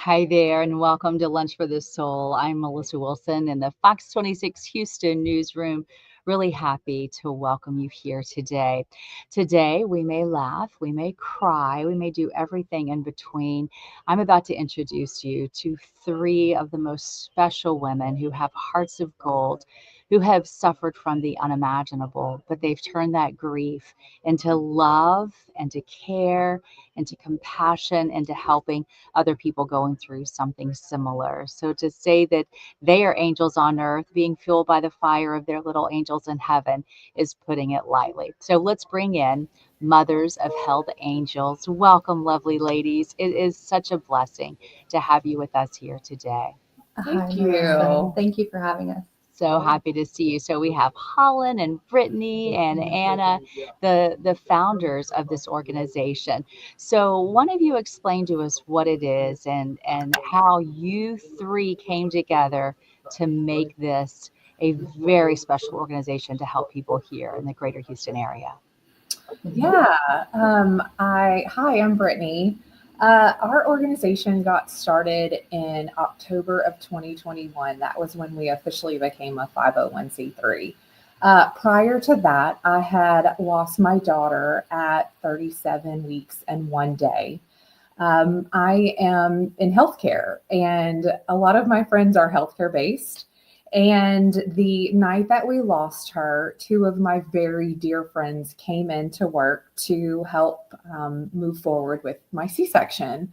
Hi there, and welcome to Lunch for the Soul. I'm Melissa Wilson in the Fox 26 Houston newsroom. Really happy to welcome you here today. Today, we may laugh, we may cry, we may do everything in between. I'm about to introduce you to three of the most special women who have hearts of gold, who have suffered from the unimaginable, but they've turned that grief into love, into care, into compassion, into helping other people going through something similar. So to say that they are angels on earth being fueled by the fire of their little angels in heaven is putting it lightly. So let's bring in mothers of held angels. Welcome, lovely ladies. It is such a blessing to have you with us here today. Hi, Thank Melissa. you. Thank you for having us. So happy to see you. So we have Holland and Brittany and Anna, the founders of this organization. So one of you explain to us what it is and how you three came together to make this a very special organization to help people here in the greater Houston area. Yeah. I'm Brittany. Our organization got started in October of 2021. That was when we officially became a 501c3. Prior to that, I had lost my daughter at 37 weeks and 1 day. I am in healthcare, and a lot of my friends are healthcare based. And the night that we lost her, two of my very dear friends came in to work to help move forward with my C section.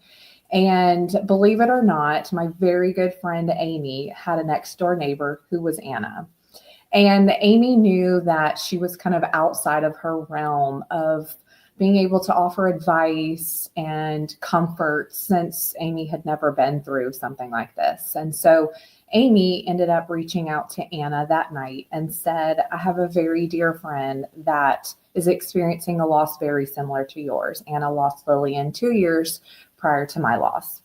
And believe it or not, my very good friend Amy had a next door neighbor who was Anna. And Amy knew that she was kind of outside of her realm of being able to offer advice and comfort since Amy had never been through something like this. And so Amy ended up reaching out to Anna that night and said, I have a very dear friend that is experiencing a loss very similar to yours. Anna lost Lillian 2 years prior to my loss.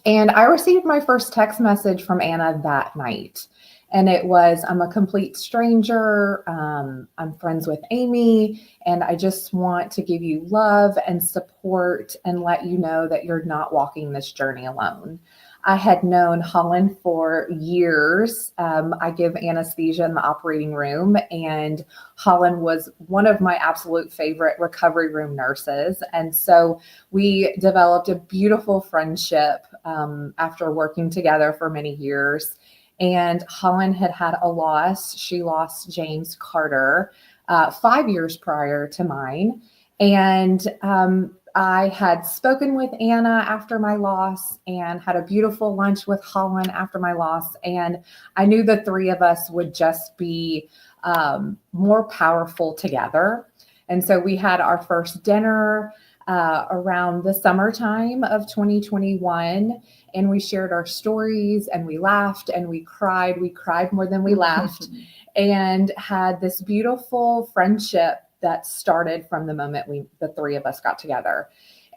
And I received my first text message from Anna that night. And it was, I'm a complete stranger. I'm friends with Amy, and I just want to give you love and support and let you know that you're not walking this journey alone. I had known Holland for years. I give anesthesia in the operating room, and Holland was one of my absolute favorite recovery room nurses. And so we developed a beautiful friendship after working together for many years. And Holland had had a loss. She lost James Carter 5 years prior to mine. And I had spoken with Anna after my loss and had a beautiful lunch with Holland after my loss. And I knew the three of us would just be more powerful together. And so we had our first dinner around the summertime of 2021. And we shared our stories and we laughed and we cried. We cried more than we laughed and had this beautiful friendship that started from the moment the three of us got together.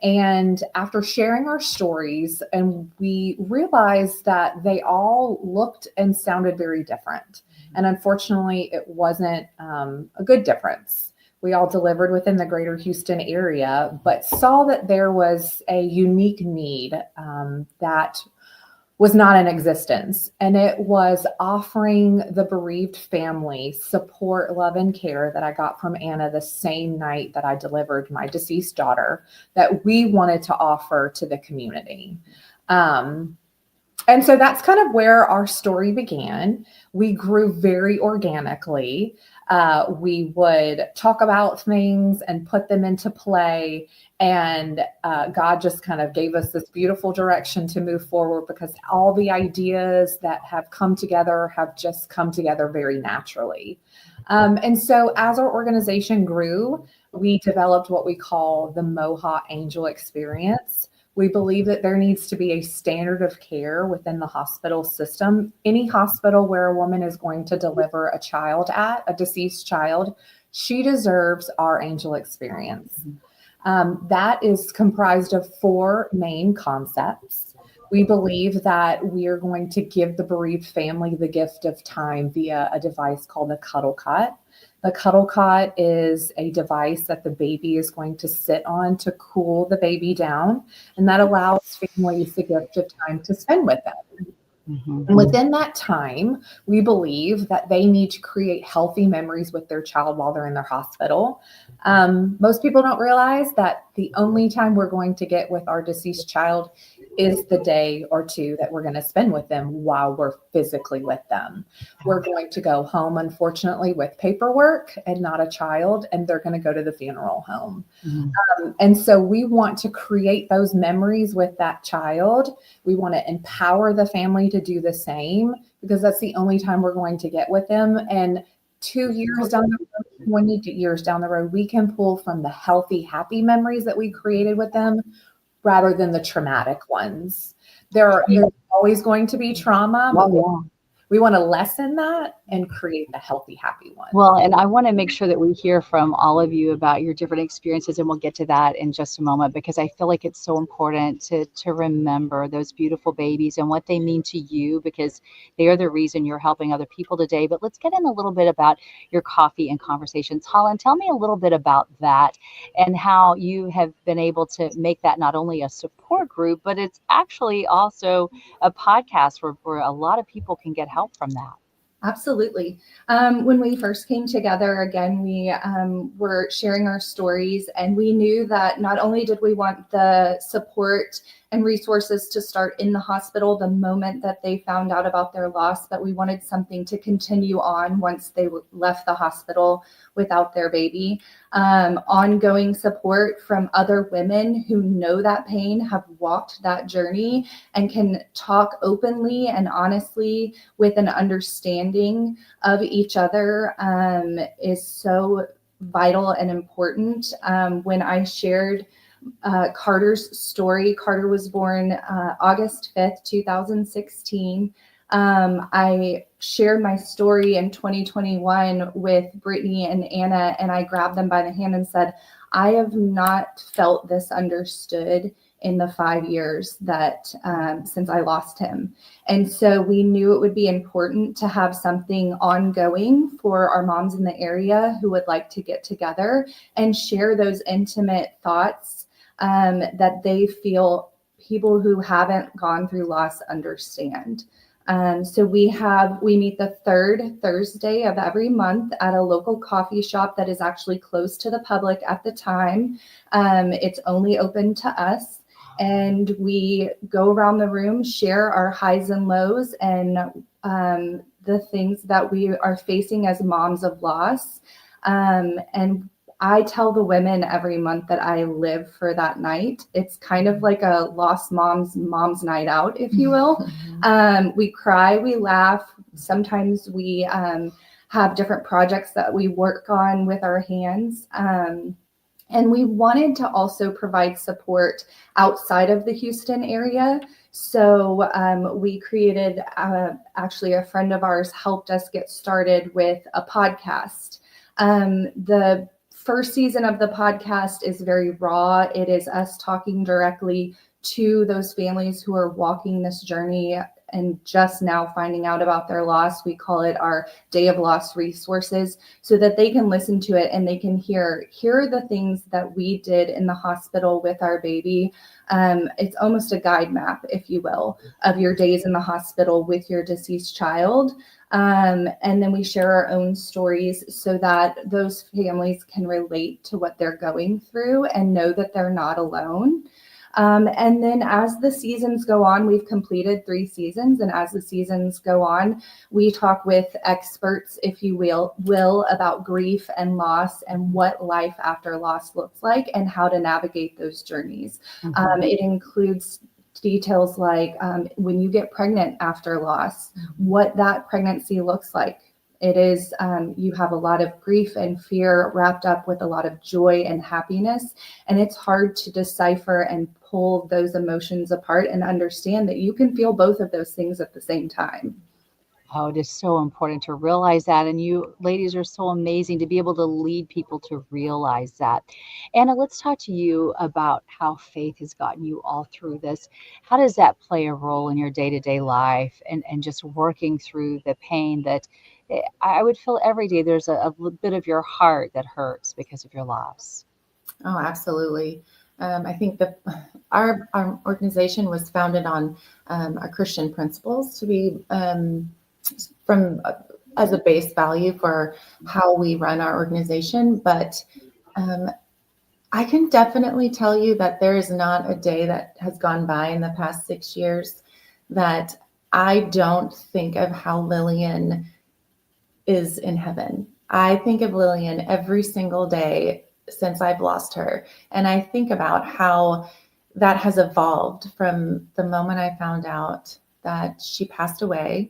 And after sharing our stories, and we realized that they all looked and sounded very different. And unfortunately, it wasn't a good difference. We all delivered within the greater Houston area, but saw that there was a unique need that was not in existence. And it was offering the bereaved family support, love, and care that I got from Anna the same night that I delivered my deceased daughter, that we wanted to offer to the community. And so that's kind of where our story began. We grew very organically. We would talk about things and put them into play. And God just kind of gave us this beautiful direction to move forward because all the ideas that have come together have just come together very naturally. And so as our organization grew, we developed what we call the Moha Angel Experience. We believe that there needs to be a standard of care within the hospital system. Any hospital where a woman is going to deliver a child a deceased child, she deserves our angel experience. That is comprised of four main concepts. We believe that we are going to give the bereaved family the gift of time via a device called a cuddle cot. The cuddle cot is a device that the baby is going to sit on to cool the baby down, and that allows families the gift of time to spend with them. And within that time, we believe that they need to create healthy memories with their child while they're in their hospital. Most people don't realize that the only time we're going to get with our deceased child is the day or two that we're going to spend with them while we're physically with them. We're going to go home, unfortunately, with paperwork and not a child, and they're going to go to the funeral home. And so we want to create those memories with that child. We want to empower the family to do the same, because that's the only time we're going to get with them. And 2 years down the road, 20 years down the road, we can pull from the healthy, happy memories that we created with them rather than the traumatic ones. There's always going to be trauma, but we want to lessen that and create the healthy, happy one. Well, and I want to make sure that we hear from all of you about your different experiences, and we'll get to that in just a moment, because I feel like it's so important to remember those beautiful babies and what they mean to you, because they are the reason you're helping other people today. But let's get in a little bit about your coffee and conversations. Holland, tell me a little bit about that and how you have been able to make that not only a support group, but it's actually also a podcast where a lot of people can get help from that. Absolutely. When we first came together, again, we were sharing our stories, and we knew that not only did we want the support and resources to start in the hospital the moment that they found out about their loss, but we wanted something to continue on once they left the hospital without their baby. Ongoing support from other women who know that pain, have walked that journey, and can talk openly and honestly with an understanding of each other is so vital and important. When I shared Carter's story, Carter was born August 5th, 2016. I shared my story in 2021 with Brittany and Anna, and I grabbed them by the hand and said, I have not felt this understood in the 5 years that since I lost him. And so we knew it would be important to have something ongoing for our moms in the area who would like to get together and share those intimate thoughts that they feel people who haven't gone through loss understand. So we meet the third Thursday of every month at a local coffee shop that is actually closed to the public at the time. It's only open to us, and we go around the room, share our highs and lows and the things that we are facing as moms of loss. And I tell the women every month that I live for that night. It's kind of like a lost mom's night out, if you will. We cry, we laugh. Sometimes we have different projects that we work on with our hands. And we wanted to also provide support outside of the Houston area. So we created, actually a friend of ours helped us get started with a podcast. The first season of the podcast is very raw. It is us talking directly to those families who are walking this journey and just now finding out about their loss. We call it our Day of Loss resources, so that they can listen to it and they can hear, here are the things that we did in the hospital with our baby. It's almost a guide map, if you will, of your days in the hospital with your deceased child. And then we share our own stories so that those families can relate to what they're going through and know that they're not alone. And then as the seasons go on, we've completed 3 seasons. And as the seasons go on, we talk with experts, if you will, about grief and loss and what life after loss looks like and how to navigate those journeys. It includes details like when you get pregnant after loss, what that pregnancy looks like. It is, you have a lot of grief and fear wrapped up with a lot of joy and happiness. And it's hard to decipher and pull those emotions apart and understand that you can feel both of those things at the same time. Oh, it is so important to realize that. And you ladies are so amazing to be able to lead people to realize that. Anna, let's talk to you about how faith has gotten you all through this. How does that play a role in your day-to-day life and just working through the pain that I would feel every day there's a little bit of your heart that hurts because of your loss? Oh, absolutely. I think that our organization was founded on our Christian principles to be from as a base value for how we run our organization. But um, I can definitely tell you that there is not a day that has gone by in the past 6 years that I don't think of how Lillian is in heaven. I think of Lillian every single day since I've lost her. And I think about how that has evolved from the moment I found out that she passed away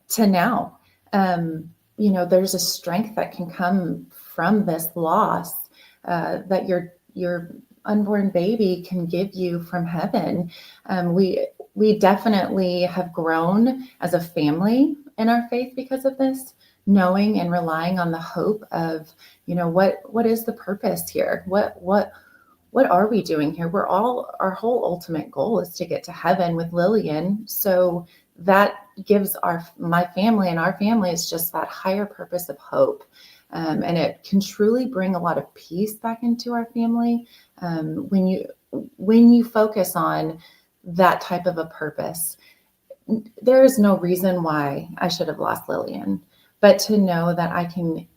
to now. There's a strength that can come from this loss that your unborn baby can give you from heaven. We definitely have grown as a family in our faith because of this, knowing and relying on the hope of, what is the purpose here? What are we doing here? Our whole ultimate goal is to get to heaven with Lillian. So that gives my family and our family is just that higher purpose of hope. And it can truly bring a lot of peace back into our family when you focus on that type of a purpose. There is no reason why I should have lost Lillian, but to know that I can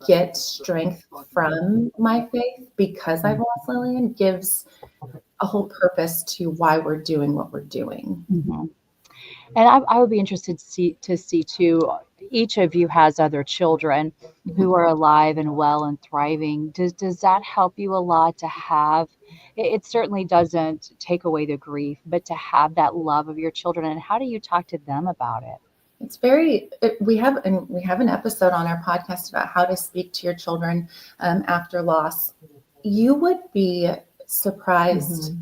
get strength from my faith because I've lost Lillian gives a whole purpose to why we're doing what we're doing. Mhm. And I would be interested to see too, each of you has other children who are alive and well and thriving. Does that help you a lot to have? It certainly doesn't take away the grief, but to have that love of your children, and how do you talk to them about it? It's we have an episode on our podcast about how to speak to your children after loss. You would be surprised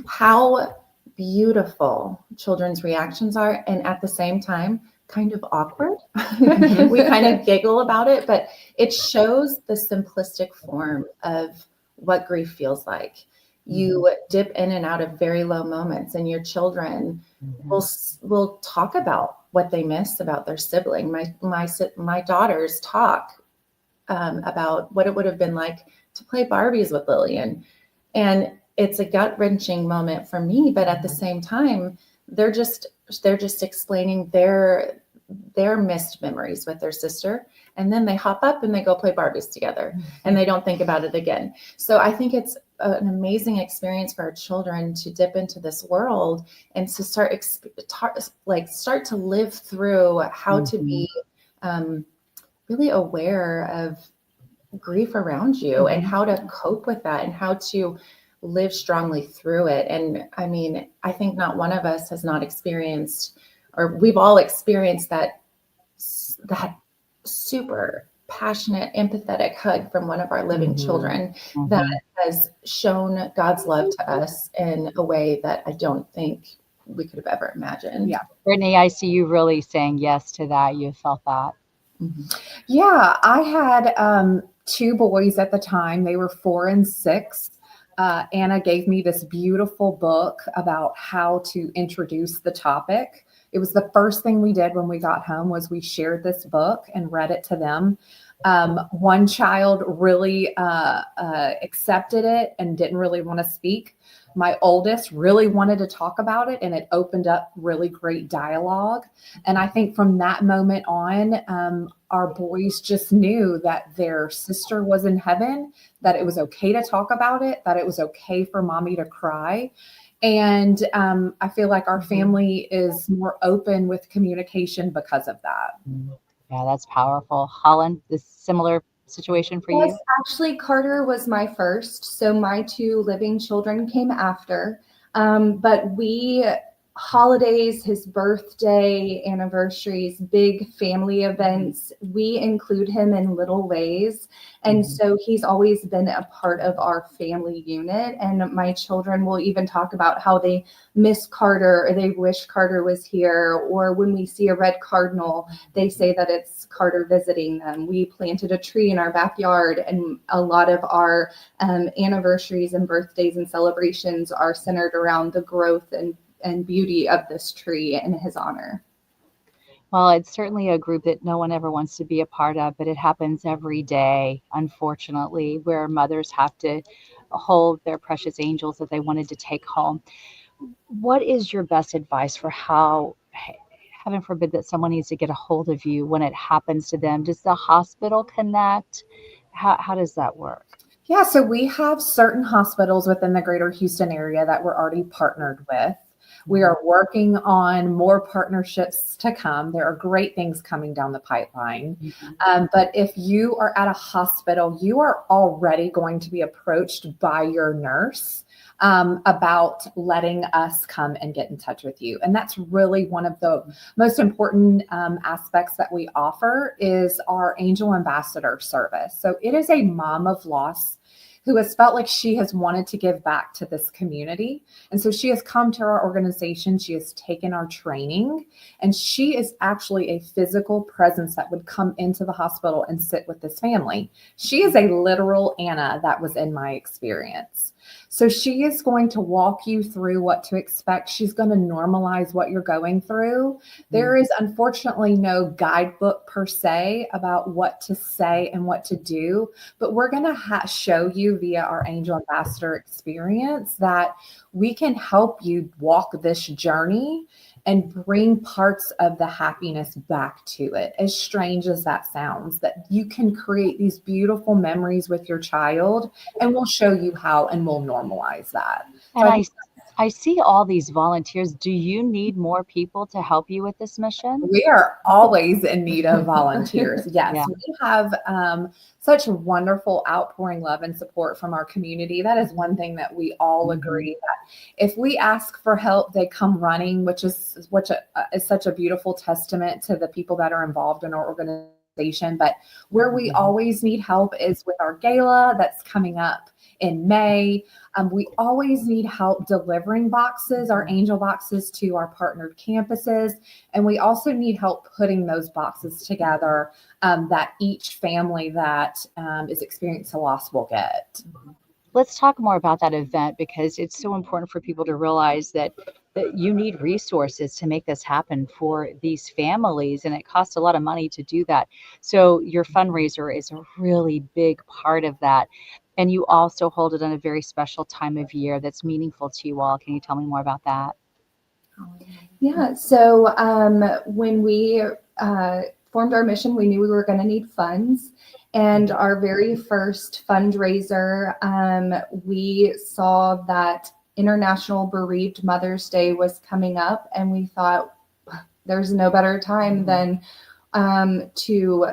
how beautiful children's reactions are, and at the same time, kind of awkward. We kind of giggle about it, but it shows the simplistic form of what grief feels like. You dip in and out of very low moments, and your children will talk about what they miss about their sibling. My daughters talk about what it would have been like to play Barbies with Lillian, and it's a gut-wrenching moment for me. But at the same time, they're just explaining their missed memories with their sister, and then they hop up and they go play Barbies together, and they don't think about it again. So I think it's an amazing experience for our children to dip into this world and to start to live through how to be really aware of grief around you and how to cope with that and how to live strongly through it. And I mean, I think not one of us has not experienced, or we've all experienced that super passionate, empathetic hug from one of our living children that has shown God's love to us in a way that I don't think we could have ever imagined. Yeah. Brittany, I see you really saying yes to that. You felt that. Yeah, I had two boys at the time. They were 4 and 6. Anna gave me this beautiful book about how to introduce the topic. It was the first thing we did when we got home was we shared this book and read it to them. One child really accepted it and didn't really want to speak. My oldest really wanted to talk about it, and it opened up really great dialogue. And I think from that moment on, our boys just knew that their sister was in heaven, that it was okay to talk about it, that it was okay for mommy to cry. And I feel like our family is more open with communication because of that. Yeah, that's powerful. Holland, this similar situation for Yes, you? actually, Carter was my first. So my 2 living children came after. But we holidays, his birthday, anniversaries, big family events, we include him in little ways. And so he's always been a part of our family unit. And my children will even talk about how they miss Carter, or they wish Carter was here. Or when we see a red cardinal, they say that it's Carter visiting them. We planted a tree in our backyard, and a lot of our anniversaries and birthdays and celebrations are centered around the growth and beauty of this tree in his honor. Well, it's certainly a group that no one ever wants to be a part of, but it happens every day, unfortunately, where mothers have to hold their precious angels that they wanted to take home. What is your best advice for how, heaven forbid, that someone needs to get a hold of you when it happens to them? Does the hospital connect? How does that work? Yeah, so we have certain hospitals within the greater Houston area that we're already partnered with. We are working on more partnerships to come. There are great things coming down the pipeline. But if you are at a hospital, you are already going to be approached by your nurse about letting us come and get in touch with you. And that's really one of the most important aspects that we offer is our Angel Ambassador service. So it is a mom of loss who has felt like she has wanted to give back to this community. And so she has come to our organization, she has taken our training, and she is actually a physical presence that would come into the hospital and sit with this family. She is a literal Anna that was in my experience. So she is going to walk you through what to expect. She's going to normalize what you're going through. There is unfortunately no guidebook per se about what to say and what to do, but we're going to show you via our Angel Ambassador experience that we can help you walk this journey and bring parts of the happiness back to it. As strange as that sounds, that you can create these beautiful memories with your child, and we'll show you how, and we'll normalize that. And I see all these volunteers. Do you need more people to help you with this mission? We are always in need of volunteers. Yes, Yeah. we have such wonderful outpouring love and support from our community. That is one thing that we all agree that if we ask for help, they come running, which is such a beautiful testament to the people that are involved in our organization. But where we always need help is with our gala that's coming up in May. We always need help delivering boxes, our angel boxes, to our partnered campuses. And we also need help putting those boxes together that each family that is experiencing a loss will get. Let's talk more about that event, because it's so important for people to realize that you need resources to make this happen for these families, and it costs a lot of money to do that. So your fundraiser is a really big part of that. And you also hold it on a very special time of year that's meaningful to you all. Can you tell me more about that? Yeah, so when we formed our mission, we knew we were going to need funds. And our very first fundraiser, we saw that International Bereaved Mother's Day was coming up, and we thought there's no better time than to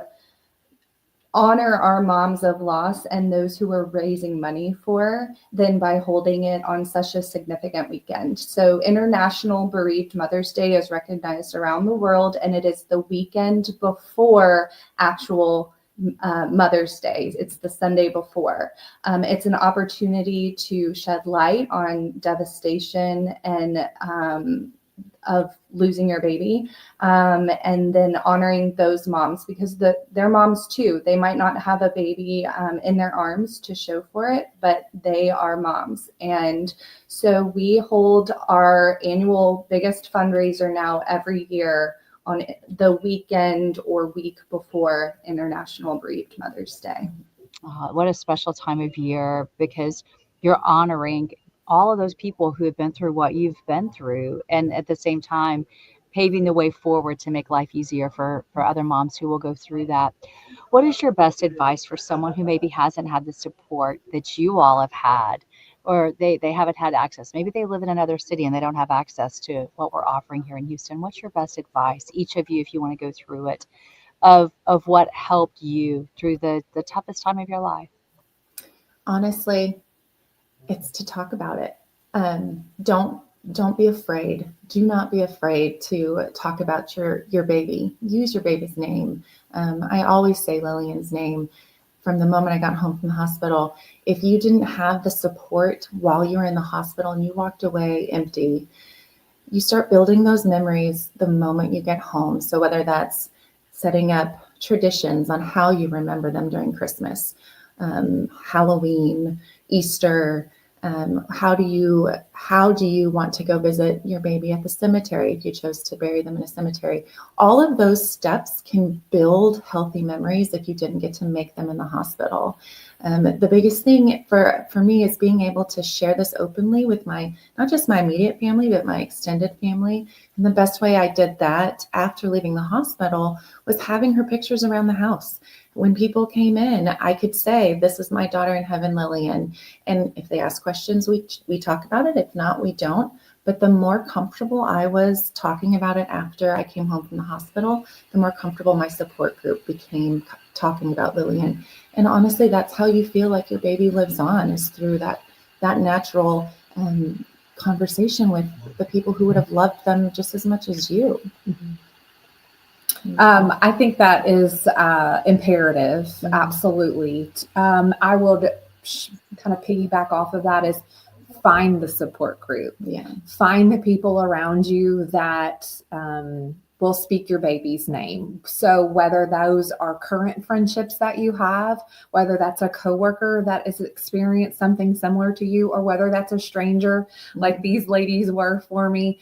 honor our moms of loss and those who we're raising money for than by holding it on such a significant weekend. So International Bereaved Mother's Day is recognized around the world, and it is the weekend before actual Mother's Day. It's the Sunday before. It's an opportunity to shed light on devastation and of losing your baby, and then honoring those moms, because they're moms too. They might not have a baby in their arms to show for it, but they are moms. And so we hold our annual biggest fundraiser now every year on the weekend or week before International Bereaved Mother's Day. What a special time of year, because you're honoring all of those people who have been through what you've been through, and at the same time paving the way forward to make life easier for other moms who will go through that. What is your best advice for someone who maybe hasn't had the support that you all have had, or they haven't had access? Maybe they live in another city and they don't have access to what we're offering here in Houston. What's your best advice, each of you, if you want to go through it, of what helped you through the toughest time of your life? Honestly, it's to talk about it. Don't don't be afraid. Do not be afraid to talk about your baby. Use your baby's name. I always say Lillian's name from the moment I got home from the hospital. If you didn't have the support while you were in the hospital and you walked away empty, you start building those memories the moment you get home. So whether that's setting up traditions on how you remember them during Christmas, Halloween, Easter, how do you want to go visit your baby at the cemetery if you chose to bury them in a cemetery? All of those steps can build healthy memories if you didn't get to make them in the hospital. The biggest thing for me is being able to share this openly with not just my immediate family, but my extended family. And the best way I did that after leaving the hospital was having her pictures around the house. When people came in, I could say, this is my daughter in heaven, Lillian. And if they ask questions, we talk about it. If not, we don't. But the more comfortable I was talking about it after I came home from the hospital, the more comfortable my support group became talking about Lillian. And honestly, that's how you feel like your baby lives on, is through that natural conversation with the people who would have loved them just as much as you. Mm-hmm. I think that is imperative. Mm-hmm. Absolutely. I would kind of piggyback off of that is find the support group. Yeah. Find the people around you that will speak your baby's name. So whether those are current friendships that you have, whether that's a coworker that has experienced something similar to you, or whether that's a stranger like these ladies were for me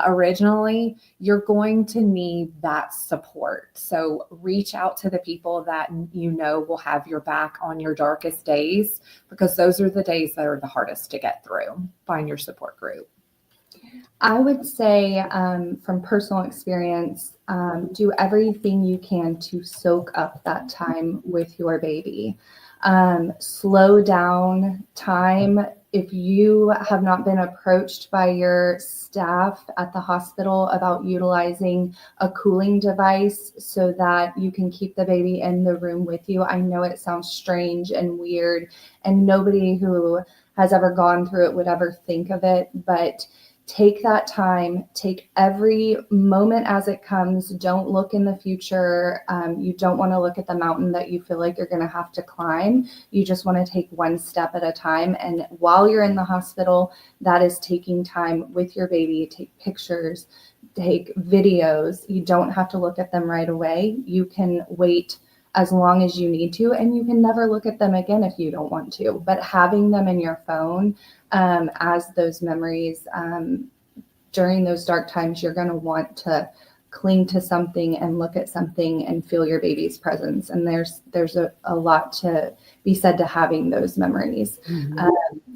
originally, you're going to need that support. So reach out to the people that you know will have your back on your darkest days, because those are the days that are the hardest to get through. Find your support group. I would say from personal experience, do everything you can to soak up that time with your baby. Slow down time. If you have not been approached by your staff at the hospital about utilizing a cooling device so that you can keep the baby in the room with you, I know it sounds strange and weird, and nobody who has ever gone through it would ever think of it, but take that time, take every moment as it comes. Don't look in the future. You don't want to look at the mountain that you feel like you're going to have to climb. You just want to take one step at a time. And while you're in the hospital, that is taking time with your baby. Take pictures, take videos. You don't have to look at them right away. You can wait as long as you need to, and you can never look at them again if you don't want to. But having them in your phone as those memories during those dark times, you're going to want to cling to something and look at something and feel your baby's presence. And there's a lot to be said to having those memories. Mm-hmm.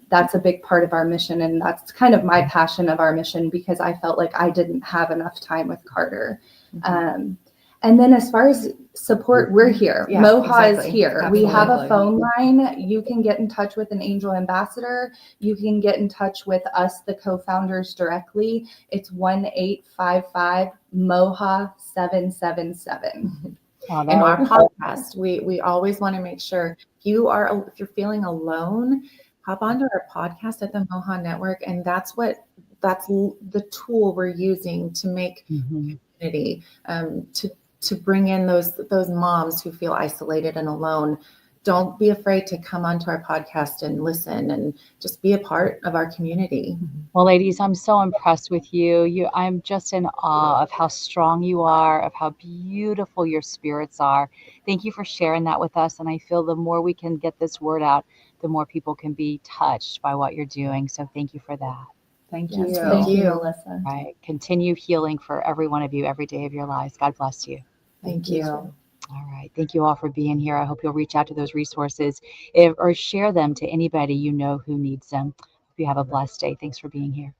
That's a big part of our mission, and that's kind of my passion of our mission, because I felt like I didn't have enough time with Carter. Mm-hmm. And then as far as support, we're here. Yeah, Moha is here. Absolutely. We have a phone line. You can get in touch with an Angel Ambassador. You can get in touch with us, the co-founders, directly. It's 1-855-MOHA-777. Oh, in our podcast, we always want to make sure if you're feeling alone, hop onto our podcast at the Moha Network, and that's the tool we're using to make community, to bring in those moms who feel isolated and alone. Don't be afraid to come onto our podcast and listen and just be a part of our community. Well, ladies, I'm so impressed with you. I'm just in awe of how strong you are, of how beautiful your spirits are. Thank you for sharing that with us. And I feel the more we can get this word out, the more people can be touched by what you're doing. So thank you for that. Thank you. Yes, thank you, Melissa. Right. Continue healing for every one of you every day of your lives. God bless you. Thank you. All right. Thank you all for being here. I hope you'll reach out to those resources or share them to anybody you know who needs them. Hope you have a blessed day. Thanks for being here.